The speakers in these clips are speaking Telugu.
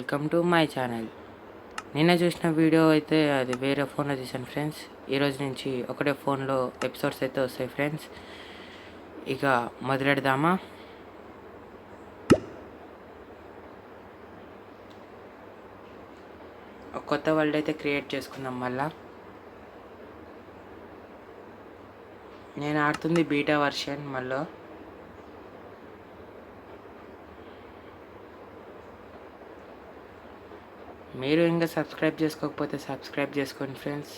Welcome to my channel. నిన్న చూసిన వీడియో అయితే అది వేరే ఫోన్లో తీసాను ఫ్రెండ్స్. ఈరోజు నుంచి ఒకటే ఫోన్లో ఎపిసోడ్స్ అయితే వస్తాయి ఫ్రెండ్స్. ఇక మొదలెడదామా? ఒక కొత్త వరల్డ్ అయితే క్రియేట్ చేసుకుందాం. మళ్ళా నేను ఆడుతుంది బీటా వర్షన్. మళ్ళీ మీరు ఇంకా సబ్స్క్రైబ్ చేసుకోకపోతే సబ్స్క్రైబ్ చేసుకోండి ఫ్రెండ్స్.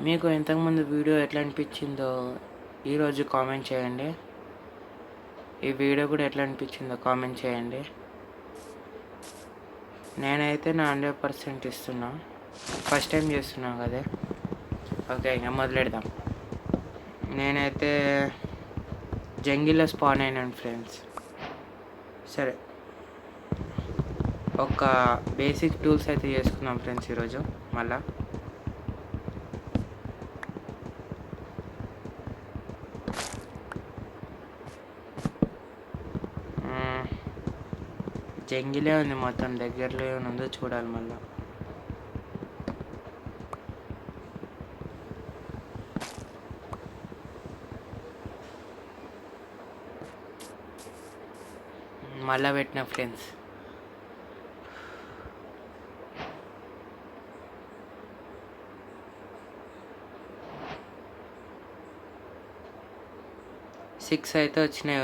మీకు ఇంతకుముందు వీడియో ఎట్లా అనిపించిందో ఈరోజు కామెంట్ చేయండి. ఈ వీడియో కూడా ఎట్లా అనిపించిందో కామెంట్ చేయండి. నేనైతే నా 100% ఇస్తున్నా. ఫస్ట్ టైం చేస్తున్నాను కదా. ఓకే, ఇంకా మొదలెడదాం. నేనైతే జంగిల్లో స్పాన్ అయినాను ఫ్రెండ్స్. సరే, ఒక బేసిక్ టూల్స్ అయితే చేసుకుందాం ఫ్రెండ్స్ ఈరోజు. మళ్ళా జంగిలే ఉంది మొత్తం, దగ్గరలో ఏమైనా చూడాలి. మళ్ళీ పెట్టిన ఫ్రెండ్స్. సిక్స్ అయితే వచ్చినాయి.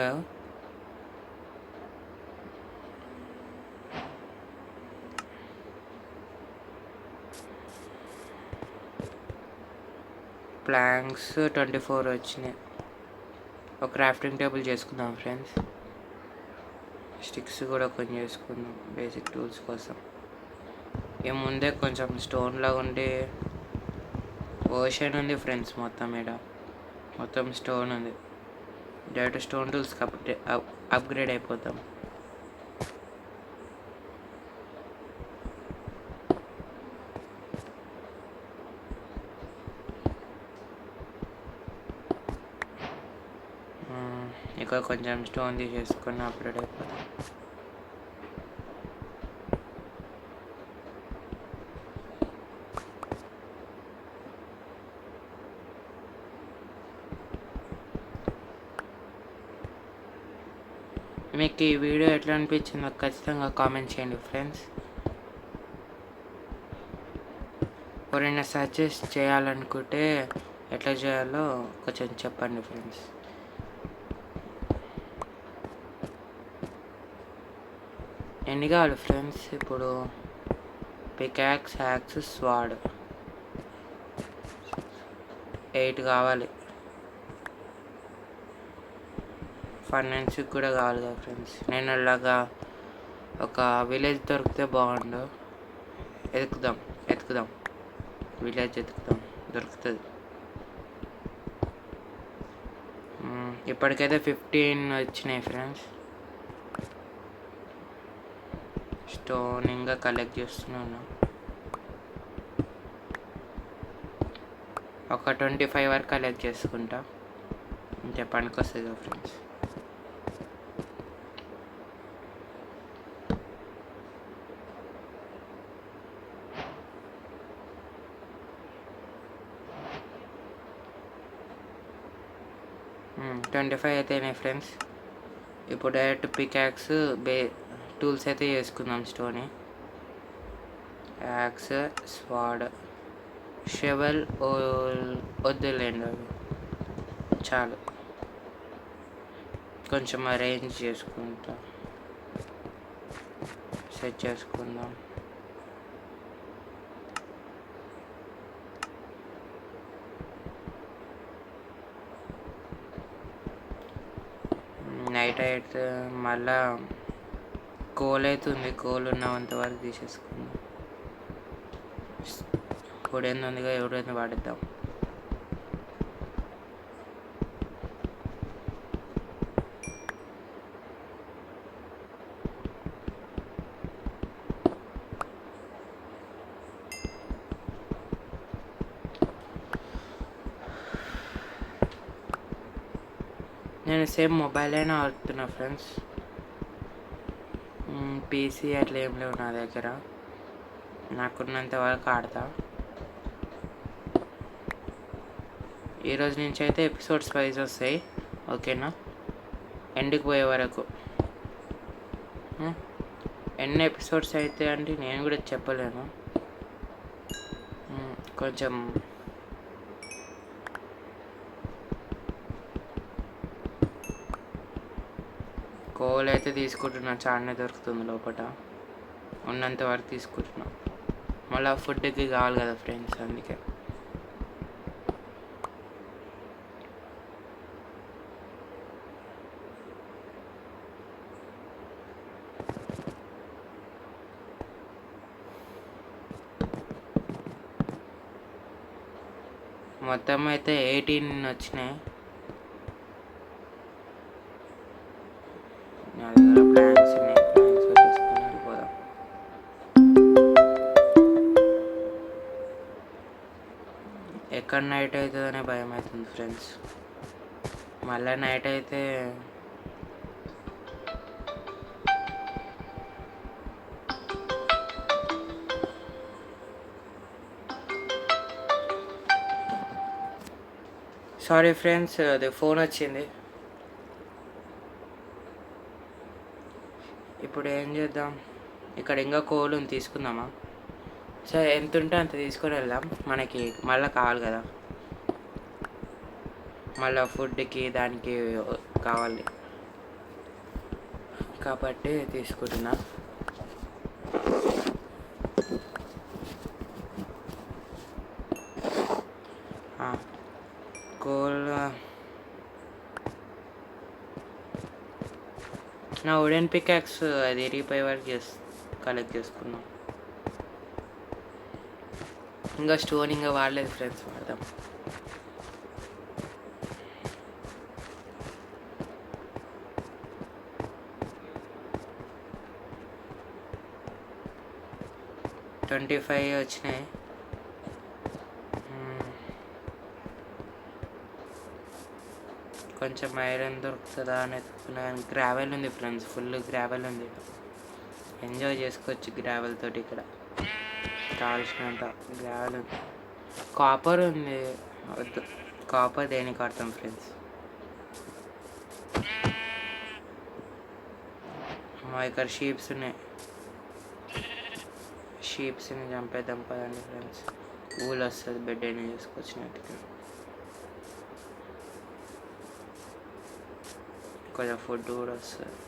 ప్లాంక్స్ 24 వచ్చినాయి. ఒక క్రాఫ్టింగ్ టేబుల్ చేసుకుందాం ఫ్రెండ్స్. స్టిక్స్ కూడా కొన్ని చేసుకుందాం బేసిక్ టూల్స్ కోసం. ఈ ముందే కొంచెం స్టోన్లా ఉండి ఓషన్ ఉంది ఫ్రెండ్స్. మొత్తం స్టోన్ ఉంది. డైరెక్ట్ స్టోన్ టూల్స్ కాబట్టి అప్గ్రేడ్ అయిపోతాం. ఇక కొంచెం స్టోన్ తీసేసుకొని అప్గ్రేడ్ అయిపోతాం. మీకు ఈ వీడియో ఎట్లా అనిపించిందో ఖచ్చితంగా కామెంట్ చేయండి ఫ్రెండ్స్. ఎవరైనా సజెస్ట్ చేయాలనుకుంటే ఎట్లా చేయాలో కొంచెం చెప్పండి ఫ్రెండ్స్. ఎన్ని కావాలి ఫ్రెండ్స్? ఇప్పుడు పికాక్స్, యాక్స్, స్వాడ్ 8 కావాలి. ఫైనాన్స్కి కూడా కావాలి కదా ఫ్రెండ్స్. నేను అలాగా ఒక విలేజ్ దొరికితే బాగుండు. ఎతుకుదాం విలేజ్ దొరుకుతుంది. ఇప్పటికైతే 15 వచ్చినాయి ఫ్రెండ్స్. స్టోన్ ఇంకా కలెక్ట్ చేస్తున్నాను. ఒక 25 వరకు కలెక్ట్ చేసుకుంటా. ఇంతే పనికొస్తుంది కదా ఫ్రెండ్స్. ట్వంటీ 25 అయితేనే ఫ్రెండ్స్. ఇప్పుడు డైరెక్ట్ పికాక్స్ టూల్స్ అయితే చేసుకుందాం. స్టోన్, యాక్స్, స్వాడ్, షెవెల్ వద్దులేండి, అవి చాలు. కొంచెం అరేంజ్ చేసుకుంటా, సెట్ చేసుకుందాం. నైట్ అయితే మళ్ళా కోల్ అవుతుంది. కోల్ ఉన్నంత వరకు తీసేసుకుందాం. పొడేంది ఉందిగా, ఎవడైనా వాడిద్దాం. నేను సేమ్ మొబైల్ అయినా ఆడుతున్నా ఫ్రెండ్స్. పీసీ అట్లా ఏం లేవు నా దగ్గర. నాకున్నంత వరకు ఆడతా. ఈరోజు నుంచి అయితే ఎపిసోడ్స్ వైజ్ వస్తాయి, ఓకేనా? ఎండ్కి పోయే వరకు ఎన్ని ఎపిసోడ్స్ అయితే అంటే నేను కూడా చెప్పలేను. కొంచెం కోల్ అయితే తీసుకుంటున్నా, చాలానే దొరుకుతుంది లోపల. ఉన్నంత వరకు తీసుకుంటున్నా. మళ్ళీ ఫుడ్కి కావాలి కదా ఫ్రెండ్స్, అందుకే. మొత్తం అయితే 18 వచ్చినాయి. నా దగ్గర ప్లాన్స్ ఉన్నాయి, ప్లాన్స్ పెట్టేసుకొని వెళ్ళిపోదాం. ఎక్కడ నైట్ అవుతుందనే భయం అవుతుంది ఫ్రెండ్స్. మళ్ళీ నైట్ అయితే సారీ ఫ్రెండ్స్, అది ఫోన్ వచ్చింది. ఇప్పుడు ఏం చేద్దాం? ఇక్కడ ఇంకా కోల్ ఉంది, తీసుకుందామా? సరే, ఎంత ఉంటే అంత తీసుకొని వెళ్దాం. మనకి మళ్ళీ కావాలి కదా, మళ్ళీ ఫుడ్కి దానికి కావాలి కాబట్టి తీసుకుంటున్నా. కోల్ నా వుడెన్ పికాక్స్ అది ఇరిగిపోయే వరకు కలెక్ట్ చేసుకున్నాం. ఇంకా స్టోన్ ఇంకా వాడలేదు ఫ్రెండ్స్, వాడదాం. ట్వంటీ 25 వచ్చినాయి. కొంచెం ఐరన్ దొరుకుతుందా అని ఎత్తుకున్నా, కానీ గ్రావెల్ ఉంది ఫ్రెండ్స్, ఫుల్ గ్రావెల్ ఉంది. ఎంజాయ్ చేసుకోవచ్చు గ్రావెల్ తోటి. ఇక్కడ కావాల్సినంత గ్రావెల్ ఉంది. కాపర్ ఉంది, వద్దు. కాపర్ దేనికి వాడతాం ఫ్రెండ్స్? ఇక్కడ షీప్స్ ఉన్నాయి, షీప్స్ని చంపేద్దాం పదండి ఫ్రెండ్స్. ఊళ్ళు వస్తుంది, బెడ్ అయినా చేసుకొచ్చినట్టుగా. కొంచెం ఫుడ్ కూడా వస్తుంది.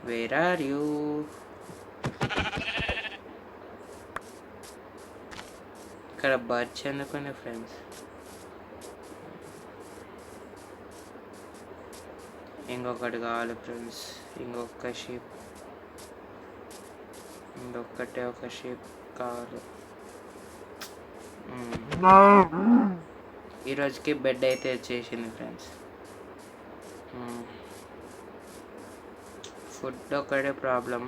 Where are you? ఇక్కడ బర్డ్స్ ఎందుకునే ఫ్రెండ్స్? ఇంకొకటి కావాలి ఫ్రెండ్స్, ఇంకొక షీప్, ఇంకొకటే ఒక షీప్ కావాలి. ఈరోజుకి బెడ్ అయితే వచ్చేసింది ఫ్రెండ్స్. ఫుడ్ ఒక్కడే ప్రాబ్లం.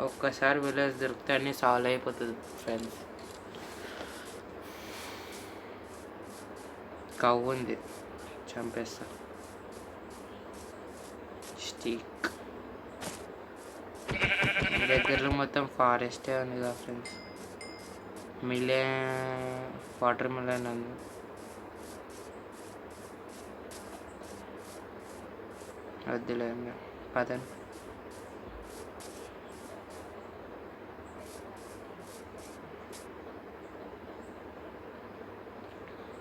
ఒక్కసారి విలేజ్ దొరికితే అన్నీ సాల్వ్ అయిపోతుంది ఫ్రెండ్స్. కవ్వు ఉంది, చంపేస్తా. స్టిక్ దగ్గరలో మొత్తం ఫారెస్టే ఉంది కదా ఫ్రెండ్స్. వాటర్ మిలన్ ఉంది. వద్దులే, పదండి.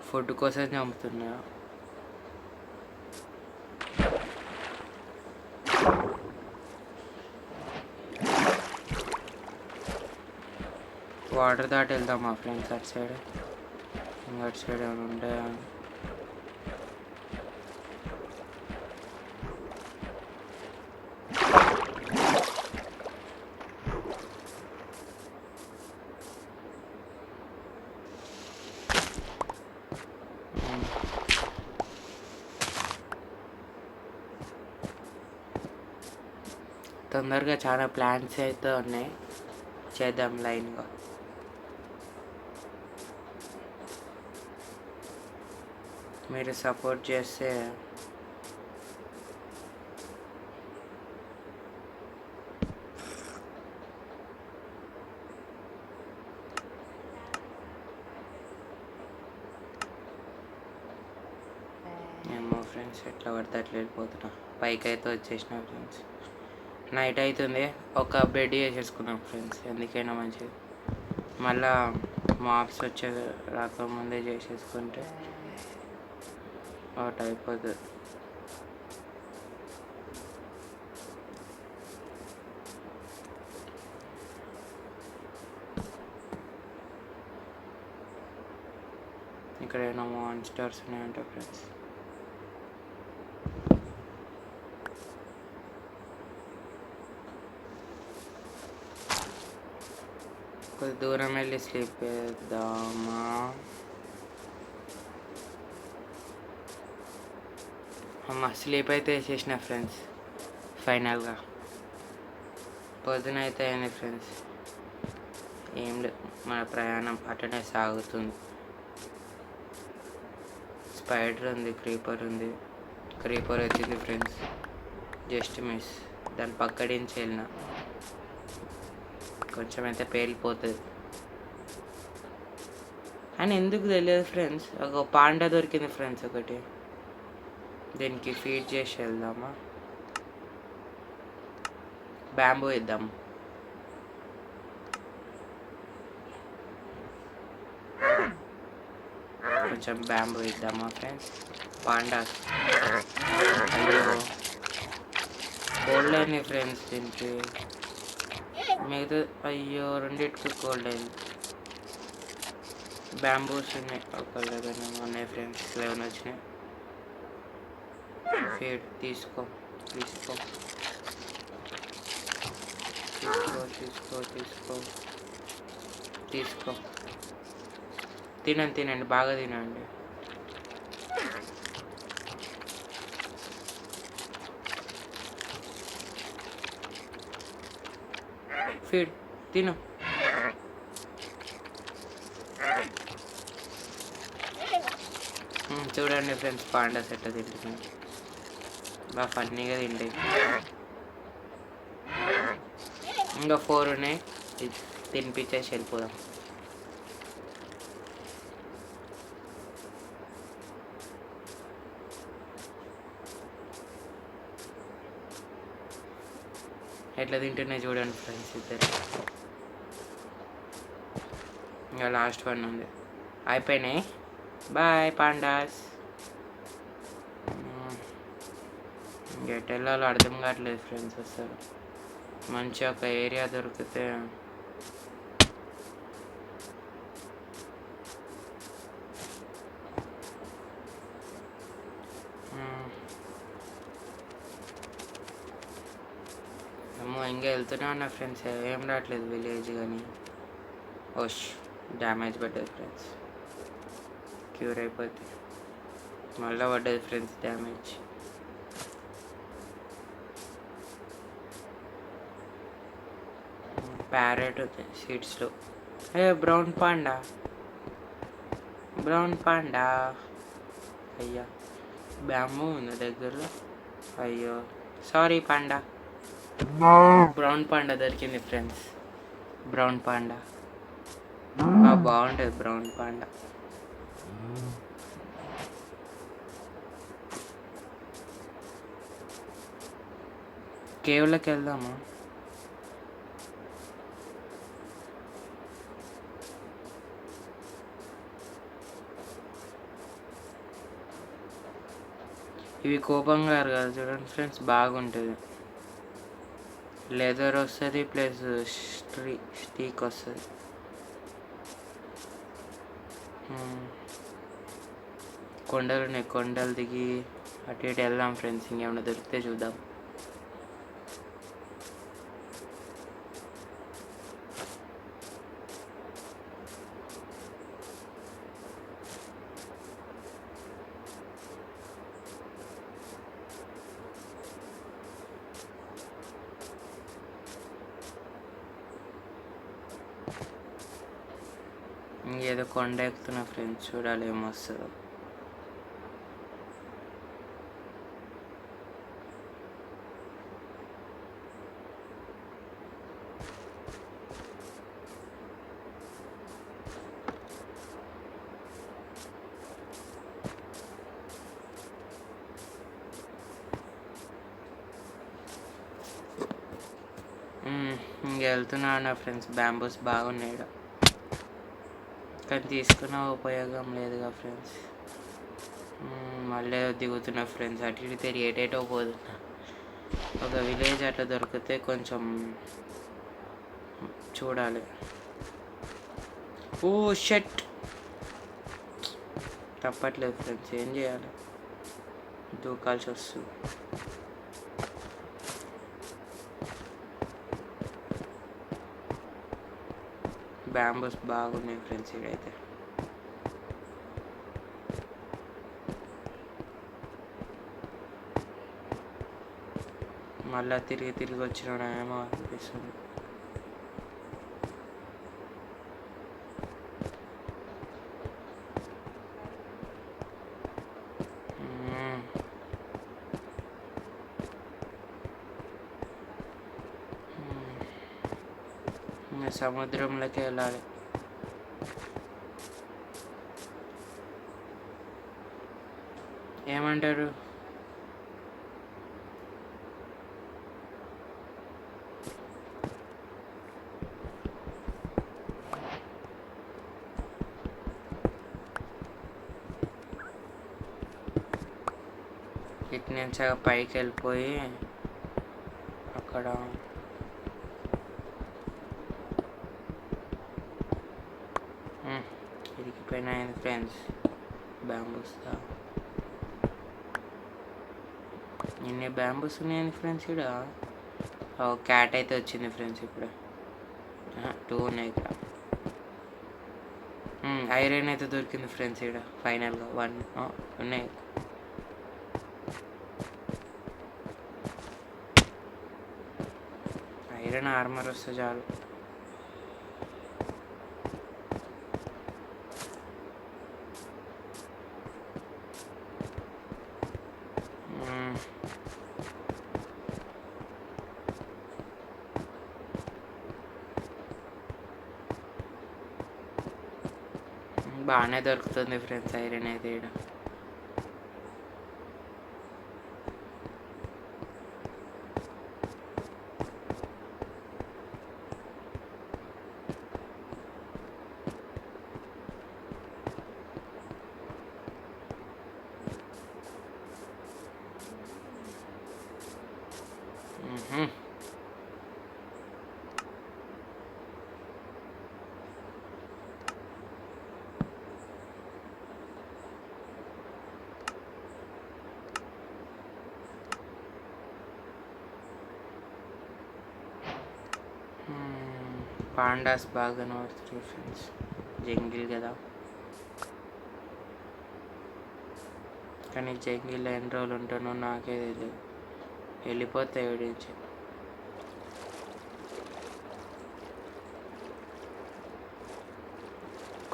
ఫుడ్ కోసం చంపుతున్నా. వాటర్ దాటి వెళ్దాం మా ఫ్రెండ్స్. అటు సైడ్ ఇంకా అటు సైడ్ ఏమైనా ఉంటాయా? తొందరగా చాలా ప్లాన్స్ అయితే ఉన్నాయి, చేద్దాం లైన్గా. మీరు సపోర్ట్ చేస్తే ఏమో ఫ్రెండ్స్, ఎట్లా పడితే అట్లా వెళ్ళిపోతున్నా. పైకి అయితే వచ్చేసిన ఫ్రెండ్స్. నైట్ అవుతుంది, ఒక బెడ్ చేసేసుకున్నాం ఫ్రెండ్స్, ఎందుకైనా మంచిది. మళ్ళా మాప్స్ వచ్చే రాకముందే చేసేసుకుంటే ఒకటి అయిపోతుంది. ఇక్కడ ఏమైనా మాన్స్టర్స్ ఉన్నాయంట ఫ్రెండ్స్. కొద్ది దూరం వెళ్ళి స్లీప్ చేద్దామా? అమ్మ స్లీప్ అయితే వేసేసిన ఫ్రెండ్స్. ఫైనల్గా పొద్దున అయితే అయింది ఫ్రెండ్స్. ఏం లేదు, మన ప్రయాణం అటనే సాగుతుంది. స్పైడర్ ఉంది, క్రీపర్ ఉంది. క్రీపర్ వచ్చింది ఫ్రెండ్స్, జస్ట్ మిస్. దాని పక్కడించి వెళ్ళిన కొంచెం అయితే పేలిపోతుంది. అని ఎందుకు తెలియదు ఫ్రెండ్స్. ఒక పాండా దొరికింది ఫ్రెండ్స్ ఒకటి. దీనికి ఫీడ్ చేసి వెళ్దామా? బ్యాంబూ ఇద్దాం. కొంచెం బ్యాంబూ ఇద్దామా ఫ్రెండ్స్? పాండాస్ అయ్యో కోల్డ్ అయింది ఫ్రెండ్స్. దీనికి మిగతా అయ్యో రెండింటికి కోల్డ్ అయింది. బ్యాంబూస్ ఉన్నాయి, ఒక 11 ఉన్నాయి ఫ్రెండ్స్. 11 వచ్చినాయి. ఫీడ్ తీసుకో తీసుకో తీసుకో తీసుకో తీసుకో తీసుకో. తినండి తినండి, బాగా తినండి. ఫీడ్ తిను. చూడండి ఫ్రెండ్స్, పాండాస్ ఎట్లా తింటున్నాయి. బాగా ఫన్నీగా తింటాయి. ఇంకా 4 ఉన్నాయి, తినిపించేసి వెళ్ళిపోదాం. ఎట్లా తింటున్నాయి చూడండి ఫ్రెండ్స్ ఇద్దరు. ఇంకా లాస్ట్ 1 ఉంది, అయిపోయినాయి. Bye pandas. ఎటు వెళ్ళాలో అర్థం కావట్లేదు ఫ్రెండ్స్ అసలు. మంచి ఒక ఏరియా దొరికితే ఏమో ఇంకా వెళ్తూనే ఉన్నా ఫ్రెండ్స్. ఏం రావట్లేదు విలేజ్ కానీ. ఓష్ డ్యామేజ్ పడ్డది ఫ్రెండ్స్. క్యూర్ అయిపోద్ది. మళ్ళీ పడ్డది ఫ్రెండ్స్ డ్యామేజ్. ప్యారెట్ ఉంది సీడ్స్లో. Brown panda, brown panda. అయ్యా బ్యాంబూ ఉంది దగ్గరలో. అయ్యో సారీ పాండా. బ్రౌన్ పాండా దొరికింది ఫ్రెండ్స్. బ్రౌన్ పాండా బాగుంటుంది. బ్రౌన్ పాండా కేవ్లోకి వెళ్దామా? ఇవి కోపంగా కాదు చూడండి ఫ్రెండ్స్, బాగుంటుంది. లెదర్ వస్తుంది ప్లస్ స్టీక్ వస్తుంది. కొండలు ఉన్నాయి, కొండలు దిగి అటు ఇటు వెళ్దాం ఫ్రెండ్స్. ఇంకేమైనా దొరికితే చూద్దాం. ఇంకేదో కొండ ఎక్కుతున్నా ఫ్రెండ్స్, చూడాలి ఏమొస్తుందో. వెళ్తున్నాను ఫ్రెండ్స్. బ్యాంబూస్ బాగున్నాయి ఈడ. కానీ తీసుకున్న ఉపయోగం లేదుగా ఫ్రెండ్స్. మళ్ళీ దిగుతున్నా ఫ్రెండ్స్. అటు ఇటు తిరిగి ఏటేటో పోతున్నా. ఒక విలేజ్ అట్లా దొరికితే కొంచెం చూడాలి. ఓ షట్, తప్పట్లేదు ఫ్రెండ్స్, ఏం చేయాలి, దూకాల్సి వస్తుంది. బ్యాంబూస్ బాగున్నాయి ఫ్రెండ్స్ ఇక్కడైతే. మళ్ళీ తిరిగి వచ్చినాడేమో అనిపిస్తుంది. సముద్రంలోకి వెళ్ళాలి. ఏమంటారు? ఇటు నుంచి పైకి వెళ్ళిపోయి అక్కడ ఇరికిపోయినాయింది ఫ్రెండ్స్ బ్యాంబూస్. ఇన్ని బ్యాంబూస్ ఉన్నాయండి ఫ్రెండ్స్ ఇక్కడ. క్యాట్ అయితే వచ్చింది ఫ్రెండ్స్ ఇప్పుడు. 2 ఉన్నాయి ఇక్కడ. ఐరన్ అయితే దొరికింది ఫ్రెండ్స్ ఇక్కడ ఫైనల్గా. 1 ఉన్నాయి. ఐరన్ ఆర్మర్ వస్తే చాలు. బాగానే దొరుకుతుంది ఫ్రెండ్స్ ఐరన్ అయితే ఇక్కడ. పాండాస్ బాగా కనబడుతుంది ఫ్రెండ్స్. జంగిల్ కదా, కానీ జంగిల్లో ఎన్ని రోజులు ఉంటానో నాకే తెలియదు. వెళ్ళిపోతాయి విడిచి.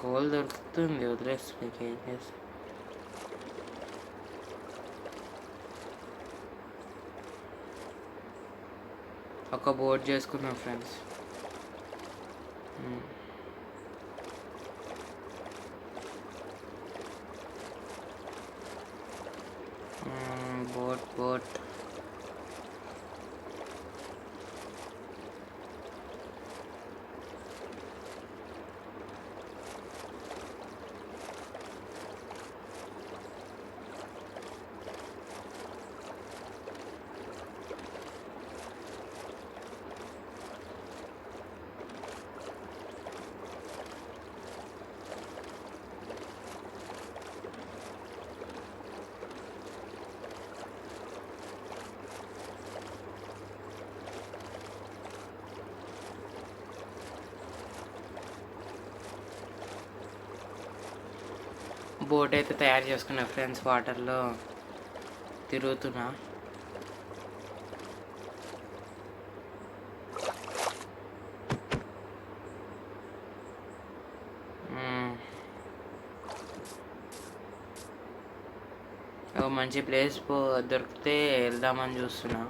కోల్ దొరుకుతుంది, వదిలేస్తుంది. ఏం చేస్తా. ఒక బోట్ చేసుకున్నాం ఫ్రెండ్స్. బోట్ బోట్ అయితే తయారు చేసుకున్నా ఫ్రెండ్స్. వాటర్లో తిరుగుతున్నా. ఒక మంచి ప్లేస్ దొరికితే వెళ్దామని చూస్తున్నా.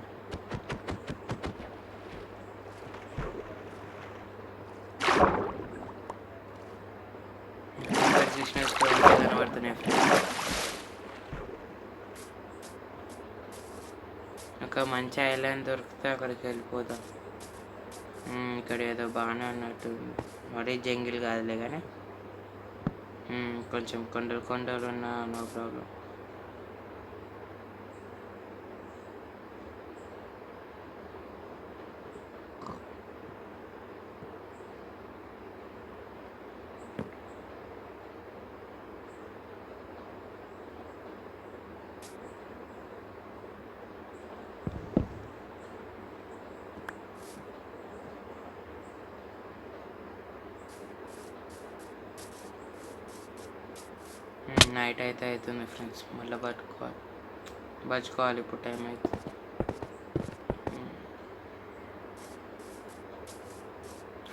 కనబడుతున్నాయి ఒక మంచి ఐలాండ్ దొరికితే అక్కడికి వెళ్ళిపోదాం. ఇక్కడ ఏదో బాగానే ఉన్నట్టు, మరీ జంగిల్ కాదులే కానీ కొంచెం కొండలు కొండలు ఉన్నా నో ప్రాబ్లం. నైట్ అయితే అవుతుంది ఫ్రెండ్స్, మళ్ళీ బచ్చుకోవాలి ఇప్పుడు టైం అయితే.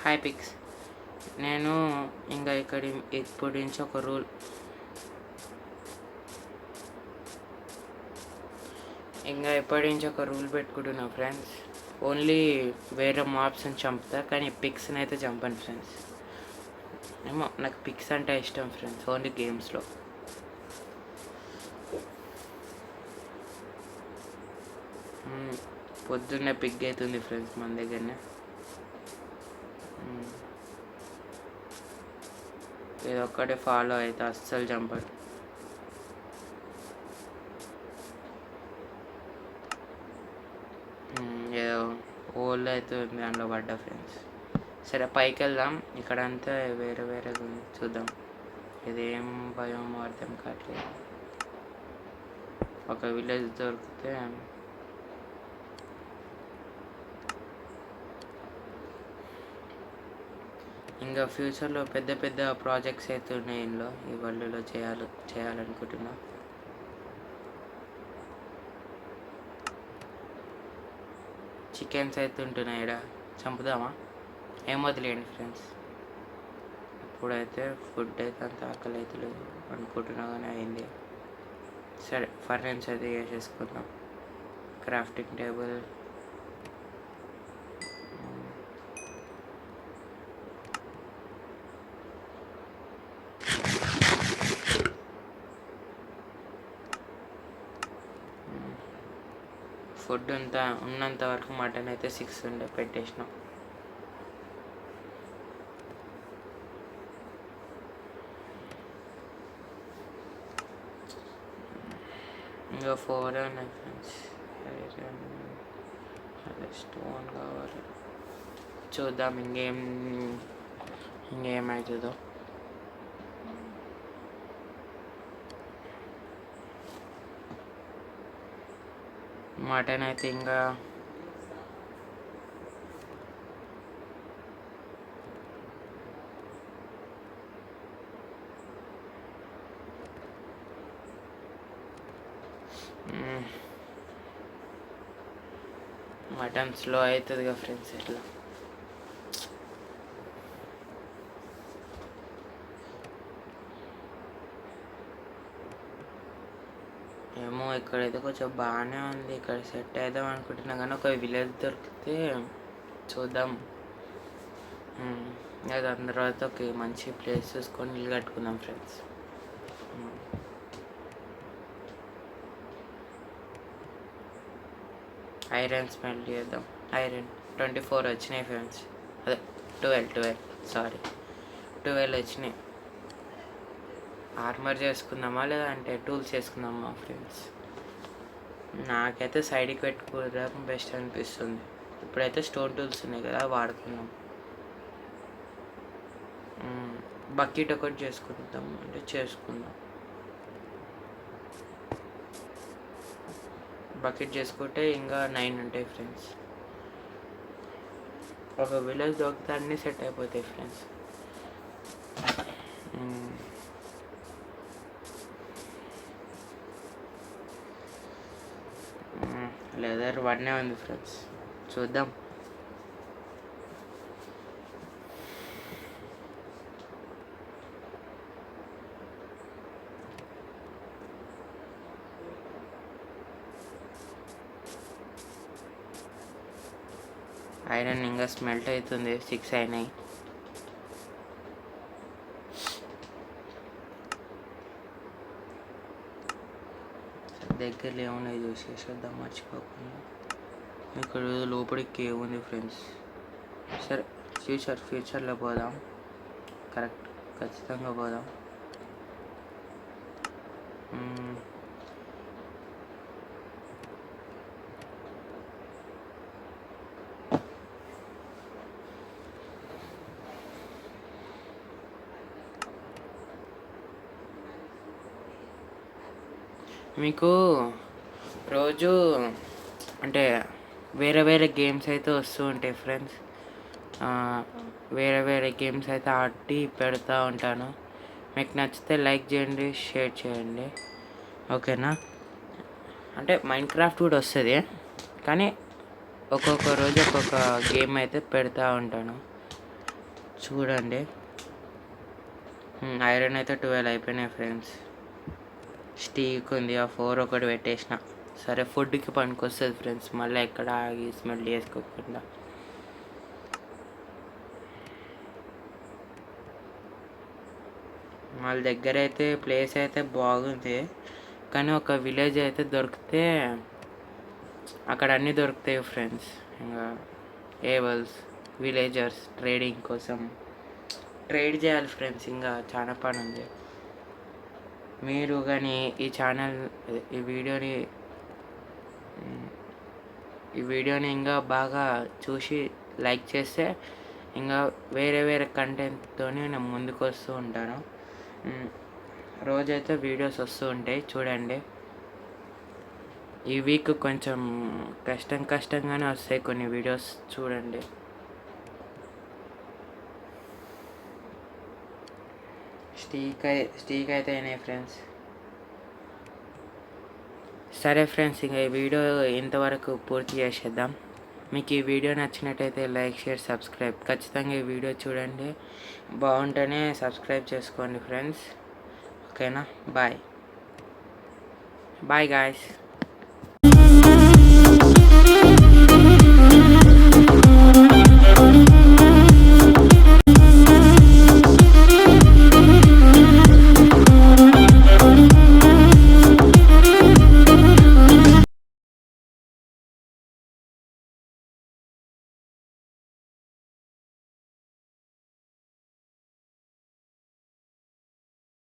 Hi pics. నేను ఇంకా ఇప్పటి నుంచి ఒక రూల్, పెట్టుకుంటున్నా ఫ్రెండ్స్. ఓన్లీ వేరే మాబ్స్ని చంపుతా, కానీ పిక్స్ని అయితే చంపను ఫ్రెండ్స్. ఏమో నాకు పిక్స్ అంటే ఇష్టం ఫ్రెండ్స్, ఓన్లీ గేమ్స్లో. పొద్దున్నే పిక్ అవుతుంది ఫ్రెండ్స్ మన దగ్గరనే. ఇది ఒక్కటే ఫాలో అయితే అస్సలు చంపడు. ఏదో ఓల్డ్ అవుతుంది దాంట్లో పడ్డా ఫ్రెండ్స్. సరే పైకి వెళ్దాం, ఇక్కడంతా వేరే వేరే చూద్దాం. ఇదేం భయం అర్థం కావట్లేదు. ఒక విలేజ్ దొరికితే ఇంకా ఫ్యూచర్లో పెద్ద పెద్ద ప్రాజెక్ట్స్ అయితే ఉన్నాయి ఇందులో, ఈ వరల్డ్లో చేయాలనుకుంటున్నా. చికెన్స్ అయితే ఉంటున్నాయి ఇక్కడ, చంపుదామా? ఏం వదిలేయండి ఫ్రెండ్స్. ఇప్పుడైతే ఫుడ్ అయితే అంత ఆకలి అయితే లేదు అనుకుంటున్నా, కానీ అయింది. సరే ఫర్నెన్స్ అయితే వేసేసుకుందాం. క్రాఫ్టింగ్ టేబుల్, ఫుడ్ అంతా ఉన్నంత వరకు మటన్ అయితే 6 ఉండే పెట్టేసినాం. ఇంకా 4 ఉన్నాయి ఫ్రెండ్స్. స్టోన్ కావాలి, చూద్దాం ఇంకేమవుతుందో. మటన్ అయితే ఇంకా మటన్ స్లో అవుతుంది కదా ఫ్రెండ్స్. ఎట్లా ఏమో ఇక్కడైతే కొంచెం బాగానే ఉంది, ఇక్కడ సెట్ అవుదాం అనుకుంటున్నా, కానీ ఒక విలేజ్ దొరికితే చూద్దాం. దాని తర్వాత ఒక మంచి ప్లేస్ చూసుకొని ఇల్లు కట్టుకుందాం ఫ్రెండ్స్. ఐరన్ స్మెల్ చేద్దాం. ఐరన్ 24 వచ్చినాయి ఫ్రెండ్స్, అదే 12 వచ్చినాయి. ఆర్మర్ చేసుకుందామా లేదంటే టూల్స్ చేసుకుందామా ఫ్రెండ్స్? నాకైతే సైడ్కి పెట్టుకోవడం బెస్ట్ అనిపిస్తుంది. ఇప్పుడైతే స్టోన్ టూల్స్ ఉన్నాయి కదా, వాడుకుందాం. బకెట్ ఒకటి చేసుకుందాం అంటే చేసుకుందాం. బకెట్ చేసుకుంటే ఇంకా 9 ఉంటాయి ఫ్రెండ్స్. ఒక విలేజ్ దొరికితే అన్నీ సెట్ అయిపోతాయి ఫ్రెండ్స్. లెదర్ 1 ఉంది ఫ్రెండ్స్, చూద్దాం. ఐరన్ ఇంకా స్మెల్ట్ అవుతుంది, 6 అయినాయి. దగ్గరలో ఏమున్నాయి చూసేసేద్దాం మర్చిపోకుండా. ఇక్కడ లోపలికి ఏముంది ఫ్రెండ్స్, సరే, ఫ్యూచర్లో పోదాం. కరెక్ట్, ఖచ్చితంగా పోదాం. మీకు రోజు అంటే వేరే వేరే గేమ్స్ అయితే వస్తూ ఉంటాయి ఫ్రెండ్స్. వేరే వేరే గేమ్స్ అయితే ఆడి పెడతా ఉంటాను. మీకు నచ్చితే లైక్ చేయండి, షేర్ చేయండి, ఓకేనా? అంటే మైన్క్రాఫ్ట్ కూడా వస్తుంది, కానీ ఒక్కొక్క రోజు ఒక్కొక్క గేమ్ అయితే పెడతా ఉంటాను, చూడండి. ఐరన్ అయితే 12 అయిపోయినాయి ఫ్రెండ్స్. స్టీక్ ఉంది, ఆ 4 ఒకటి పెట్టేసిన. సరే, ఫుడ్కి పనికొస్తుంది ఫ్రెండ్స్, మళ్ళీ ఎక్కడ ఆగి స్మెల్ చేసుకోకుండా. వాళ్ళ దగ్గర అయితే ప్లేస్ అయితే బాగుంది, కానీ ఒక విలేజ్ అయితే దొరికితే అక్కడ అన్నీ దొరుకుతాయి ఫ్రెండ్స్. ఇంకా ఏవల్స్ విలేజర్స్ ట్రేడింగ్ కోసం ట్రేడ్ చేయాలి ఫ్రెండ్స్. ఇంకా చాలా పని ఉంది. మీరు కానీ ఈ ఛానల్ ఈ వీడియోని ఇంకా బాగా చూసి లైక్ చేస్తే ఇంకా వేరే వేరే కంటెంట్తో నేను ముందుకు వస్తూ ఉంటాను. రోజైతే వీడియోస్ వస్తూ ఉంటాయి, చూడండి. ఈ వీక్ కొంచెం కష్టంగానే వస్తాయి కొన్ని వీడియోస్, చూడండి. స్టీక్ అయితే అయినాయి ఫ్రెండ్స్. సరే ఫ్రెండ్స్, ఇంకా ఈ వీడియో ఇంతవరకు పూర్తి చేసేద్దాం. మీకు ఈ వీడియో నచ్చినట్టయితే లైక్, షేర్, సబ్స్క్రైబ్. ఖచ్చితంగా ఈ వీడియో చూడండి, బాగుంటేనే సబ్స్క్రైబ్ చేసుకోండి ఫ్రెండ్స్, ఓకేనా? Bye guys.